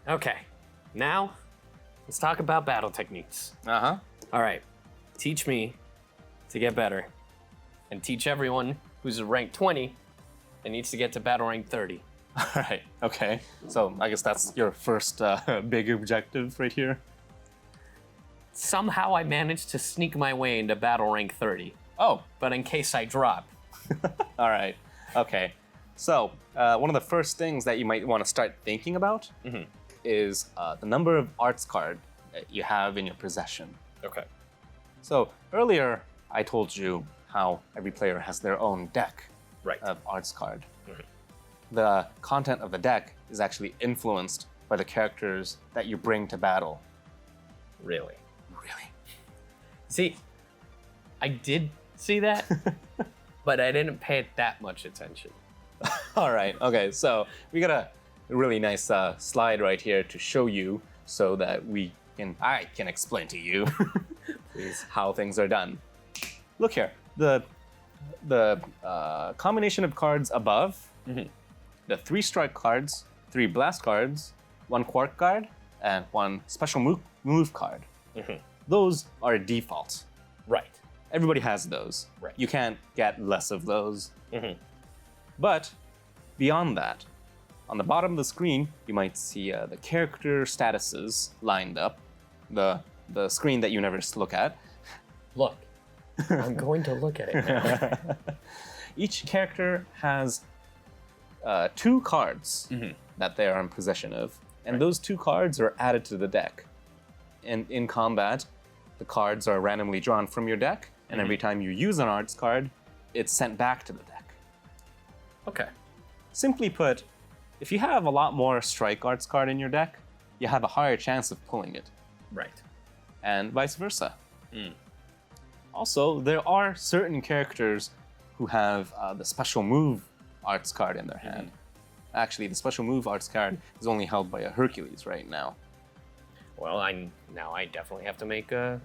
Okay, now let's talk about battle techniques. Uh-huh. All right, teach me to get better, and teach everyone who's rank 20 and needs to get to battle rank 30. All right, okay. So I guess that's your first big objective right here. Somehow I managed to sneak my way into battle rank 30, Oh, but in case I drop, all right. Okay. So one of the first things that you might want to start thinking about is the number of arts card that you have in your possession. okay. So earlier, I told you how every player has their own deck Right. of arts card. The content of the deck is actually influenced by the characters that you bring to battle. Really? Really? See, I did see that, but I didn't pay it that much attention. All right. Okay. So we got a really nice slide right here to show you, so that I can explain to you, please, how things are done. Look here. The combination of cards above, the 3 strike cards, 3 blast cards, 1 quark card, and 1 special move card. Those are default. Right. Everybody has those. Right. You can't get less of those. But beyond that, on the bottom of the screen, you might see the character statuses lined up, the screen that you never look at. Look, I'm going to look at it now. Each character has 2 cards that they are in possession of, and those 2 cards are added to the deck. And in combat, the cards are randomly drawn from your deck, and every time you use an arts card, it's sent back to the deck. Okay. Simply put, if you have a lot more strike arts card in your deck, you have a higher chance of pulling it, Right. and vice versa. Also, there are certain characters who have the special move arts card in their hand. Actually, the special move arts card is only held by a Hercules right now. Well, I definitely have to make a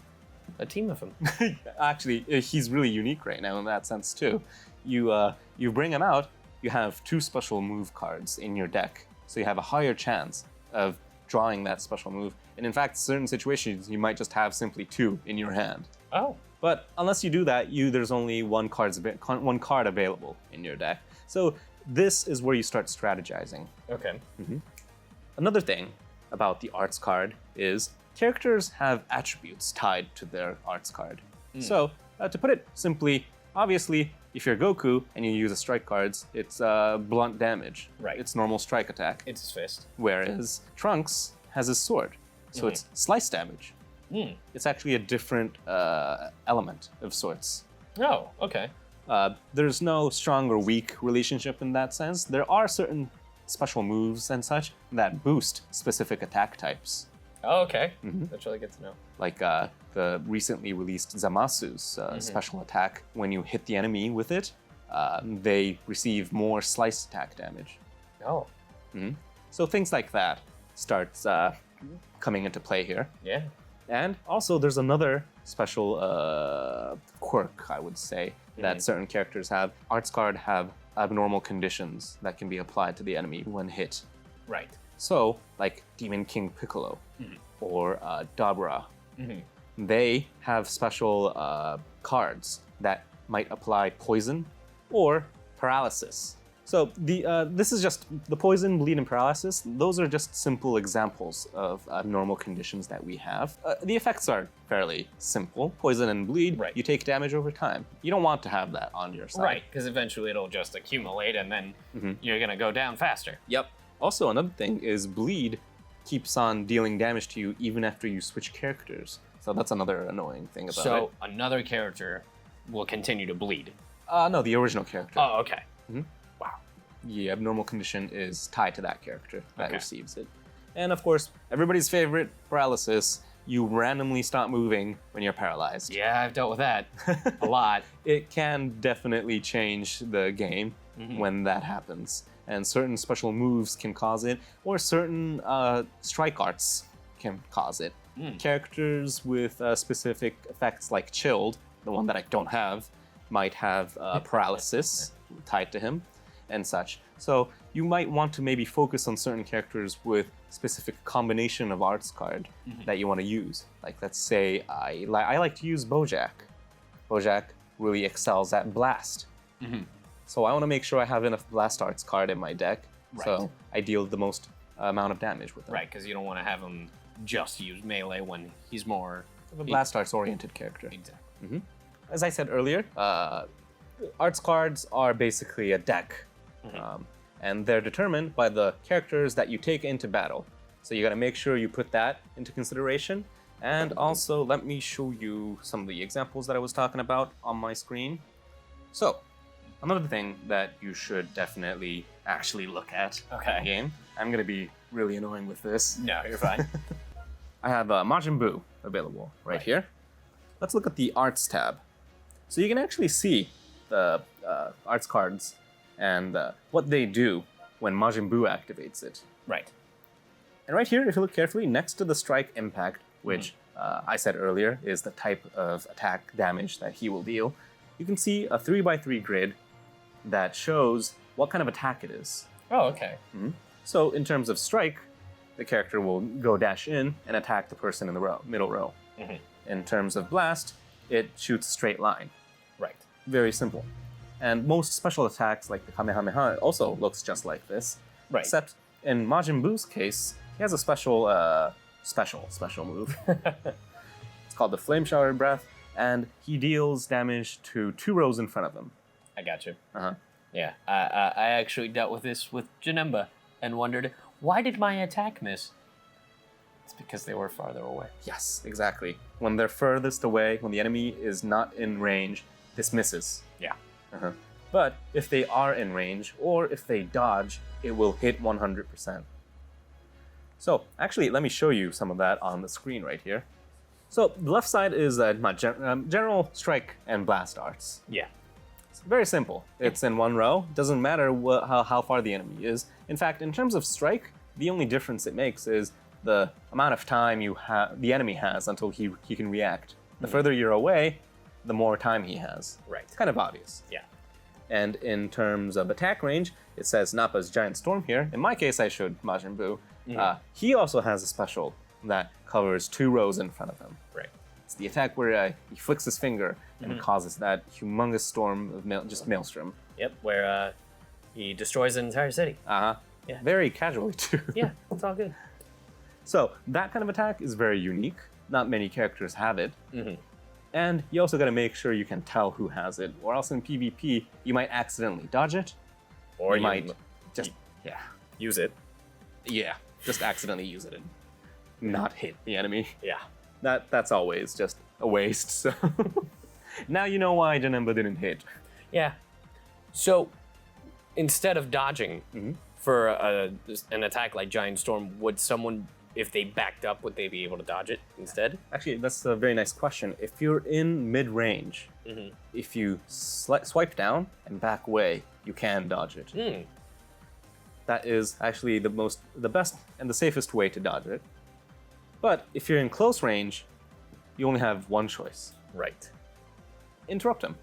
team of him. Actually, he's really unique right now in that sense too. You bring him out, you have 2 special move cards in your deck, so you have a higher chance of drawing that special move. And in fact, certain situations you might just have simply 2 in your hand. Oh. But unless you do that, there's only one card available in your deck. So this is where you start strategizing. Okay. Another thing about the arts card is characters have attributes tied to their arts card. So to put it simply, obviously, if you're Goku and you use a strike cards, it's blunt damage. Right. It's normal strike attack. It's his fist. Whereas Trunks has his sword, so it's slice damage. It's actually a different element of sorts. Oh, okay. There's no strong or weak relationship in that sense. There are certain special moves and such that boost specific attack types. Oh, okay. That's really good to know. Like the recently released Zamasu's special attack. When you hit the enemy with it, they receive more slice attack damage. Oh. So things like that starts coming into play here. Yeah. And also there's another special quirk, I would say, that certain characters have. Arts card have abnormal conditions that can be applied to the enemy when hit. Right. So, like Demon King Piccolo or Dabra, they have special cards that might apply poison or paralysis. So this is just the poison, bleed, and paralysis. Those are just simple examples of abnormal conditions that we have. The effects are fairly simple. Poison and bleed, Right. you take damage over time. You don't want to have that on your side. Right, because eventually it'll just accumulate and then you're going to go down faster. Yep. Also, another thing is bleed keeps on dealing damage to you even after you switch characters. So that's another annoying thing about it. So another character will continue to bleed. No, the original character. Oh, okay. Wow. The abnormal condition is tied to that character that Okay. receives it. And of course, everybody's favorite, paralysis. You randomly stop moving when you're paralyzed. Yeah, I've dealt with that a lot. It can definitely change the game when that happens. And certain special moves can cause it, or certain strike arts can cause it. Characters with specific effects like Chilled, the one that I don't have, might have paralysis tied to him and such. So you might want to maybe focus on certain characters with specific combination of arts card that you want to use. Like, let's say I like to use Bojack. Bojack really excels at Blast. So I want to make sure I have enough Blast arts card in my deck, so I deal the most amount of damage with them. Right, because you don't want to have him just use melee when he's more of a Blast arts oriented character. Exactly. As I said earlier, arts cards are basically a deck, and they're determined by the characters that you take into battle. So you got to make sure you put that into consideration. And also, let me show you some of the examples that I was talking about on my screen. So, another thing that you should definitely actually look at in the game. I'm going to be really annoying with this. No, you're fine. I have Majin Buu available right here. Let's look at the Arts tab. So you can actually see the Arts cards and what they do when Majin Buu activates it. Right. And right here, if you look carefully, next to the Strike Impact, which I said earlier is the type of attack damage that he will deal, you can see a 3x3 grid that shows what kind of attack it is. Oh, okay. So in terms of strike, the character will go dash in and attack the person in the middle row. In terms of blast, it shoots straight line. Right. Very simple. And most special attacks, like the Kamehameha, also looks just like this. Right. Except in Majin Buu's case, he has a special move. It's called the Flame Shower Breath, and he deals damage to 2 rows in front of him. I got you. Yeah, I actually dealt with this with Janemba and wondered, why did my attack miss? It's because they were farther away. Yes, exactly. When they're furthest away, when the enemy is not in range, this misses. Yeah. But if they are in range, or if they dodge, it will hit 100%. So, actually, let me show you some of that on the screen right here. So, the left side is my general strike and blast arts. Yeah. It's very simple. It's in one row. Doesn't matter how far the enemy is. In fact, in terms of strike, the only difference it makes is the amount of time the enemy has until he can react. The further you're away, the more time he has. Right. It's kind of obvious. Yeah. And in terms of attack range, it says Nappa's Giant Storm here. In my case, I showed Majin Buu. He also has a special that covers 2 rows in front of him. Right. It's the attack where he flicks his finger and it causes that humongous storm of just maelstrom. Yep, where he destroys an entire city. Yeah. Very casually, too. Yeah, it's all good. So, that kind of attack is very unique. Not many characters have it. And you also got to make sure you can tell who has it, or else in PvP, you might accidentally dodge it. Or you might just, use it. Yeah, just accidentally use it and not hit the enemy. Yeah. That's always just a waste, so... Now you know why Janemba didn't hit. Yeah. So, instead of dodging for an attack like Giant Storm, would someone, if they backed up, would they be able to dodge it instead? Actually, that's a very nice question. If you're in mid-range, if you swipe down and back away, you can dodge it. That is actually the best and the safest way to dodge it. But if you're in close range, you only have one choice. Right. Interrupt him.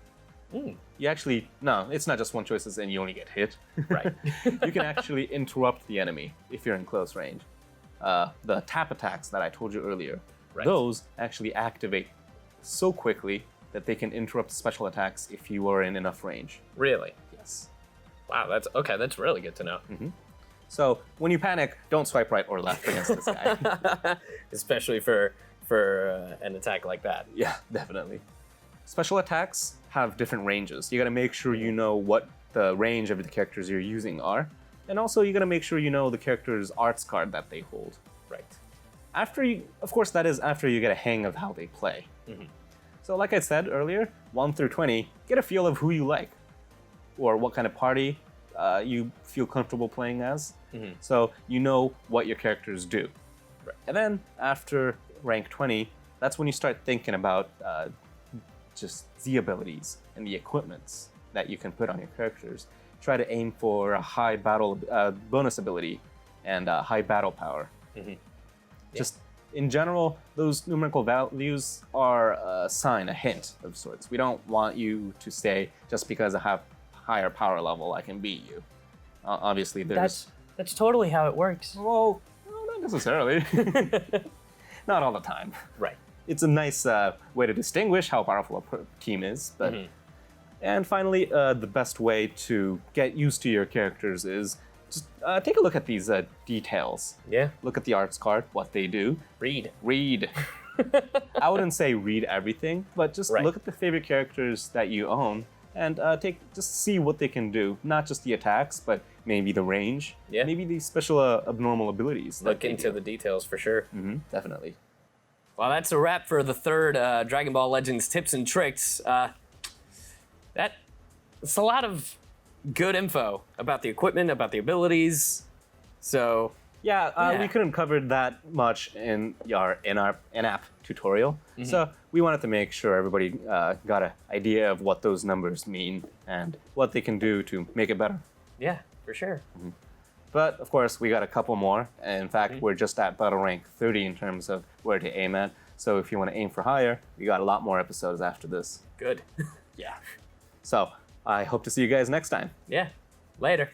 You actually, no, it's not just one choice as in you only get hit. Right. You can actually interrupt the enemy if you're in close range. The tap attacks that I told you earlier, those actually activate so quickly that they can interrupt special attacks if you are in enough range. Really? Yes. Wow, that's really good to know. So when you panic, don't swipe right or left against this guy. Especially for an attack like that. Yeah, definitely. Special attacks have different ranges. You gotta make sure you know what the range of the characters you're using are. And also you gotta make sure you know the character's arts card that they hold. Right. Of course, that is after you get a hang of how they play. So like I said earlier, 1 through 20, get a feel of who you like. Or what kind of party you feel comfortable playing as. So you know what your characters do. Right. And then after rank 20, that's when you start thinking about just the abilities and the equipments that you can put on your characters. Try to aim for a high battle bonus ability and high battle power. Just in general, those numerical values are a sign, a hint of sorts. We don't want you to say, just because I have higher power level, I can beat you. Obviously, there's... That's totally how it works. Well, no, not necessarily. Not all the time. Right. It's a nice way to distinguish how powerful a team is. But And finally, the best way to get used to your characters is just take a look at these details. Yeah. Look at the arts card, what they do. Read. I wouldn't say read everything, but just look at the favorite characters that you own and just see what they can do. Not just the attacks, but maybe the range. Yeah. Maybe the special abnormal abilities. Look into the details for sure. Definitely. Well, that's a wrap for the third Dragon Ball Legends tips and tricks. It's a lot of good info about the equipment, about the abilities. So Yeah, we couldn't cover that much in our in-app tutorial. So we wanted to make sure everybody got an idea of what those numbers mean and what they can do to make it better. Yeah, for sure. But of course, we got a couple more. In fact, we're just at battle rank 30 in terms of where to aim at. So if you want to aim for higher, we got a lot more episodes after this. Good. Yeah. So I hope to see you guys next time. Yeah. Later.